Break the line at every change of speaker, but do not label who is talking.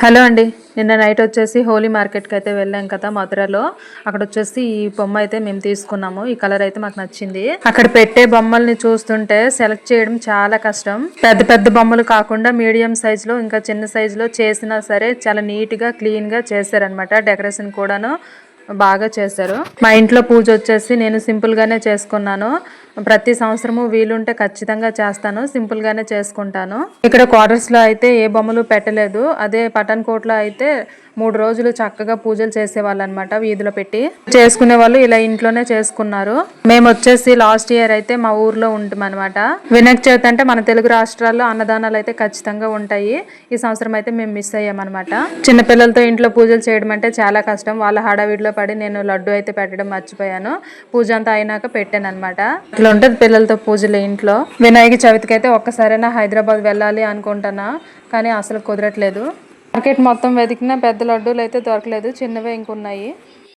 Hello అండి. నిన్న night వచ్చేసి హోలీ మార్కెట్కి అయితే వెళ్ళాం కదా మధురలో. అక్కడ వచ్చేసి ఈ బొమ్మ అయితే మేము తీసుకున్నాము. ఈ కలర్ అయితే మాకు నచ్చింది. అక్కడ పెట్టే బొమ్మల్ని చూస్తుంటే సెలెక్ట్ చేయడం చాలా కష్టం. పెద్ద పెద్ద బొమ్మలు కాకుండా మీడియం సైజ్ లో ఇంకా చిన్న సైజ్ లో చేసినా సరే చాలా నీట్ గా క్లీన్ గా చేశారనమాట. డెకరేషన్ కూడాను బాగా చేశారు. మా ఇంట్లో పూజ వచ్చేసి నేను సింపుల్ గానే చేసుకున్నాను. ప్రతి సంవత్సరము వీలుంటే ఖచ్చితంగా చేస్తాను. సింపుల్ గానే చేసుకుంటాను. ఇక్కడ క్వార్టర్స్ లో అయితే ఏ బొమ్మలు పెట్టలేదు. అదే పఠాన్ కోట్ లో అయితే 3 రోజులు చక్కగా పూజలు చేసేవాళ్ళు అనమాట. వీధిలో పెట్టి చేసుకునే వాళ్ళు ఇలా ఇంట్లోనే చేసుకున్నారు. మేము వచ్చేసి లాస్ట్ ఇయర్ అయితే మా ఊర్లో ఉంటాం అనమాట. వినాయక చవితి అంటే మన తెలుగు రాష్ట్రాల్లో అన్నదానాలు అయితే ఖచ్చితంగా ఉంటాయి. ఈ సంవత్సరం అయితే మేము మిస్ అయ్యామన్నమాట. చిన్నపిల్లలతో ఇంట్లో పూజలు చేయడం అంటే చాలా కష్టం. వాళ్ళ హడావిడిలో పడి నేను లడ్డు అయితే పెట్టడం మర్చిపోయాను. పూజ అంతా అయినాక పెట్టాను అనమాట. ఇట్లా ఉంటది పిల్లలతో పూజలు ఇంట్లో. వినాయక చవితికి అయితే ఒక్కసారైనా హైదరాబాద్ వెళ్ళాలి అనుకుంటున్నా, కానీ అసలు కుదరట్లేదు. మార్కెట్ మొత్తం వెతికినా పెద్ద లడ్డూలు అయితే దొరకలేదు. చిన్నవే ఇంకున్నాయి.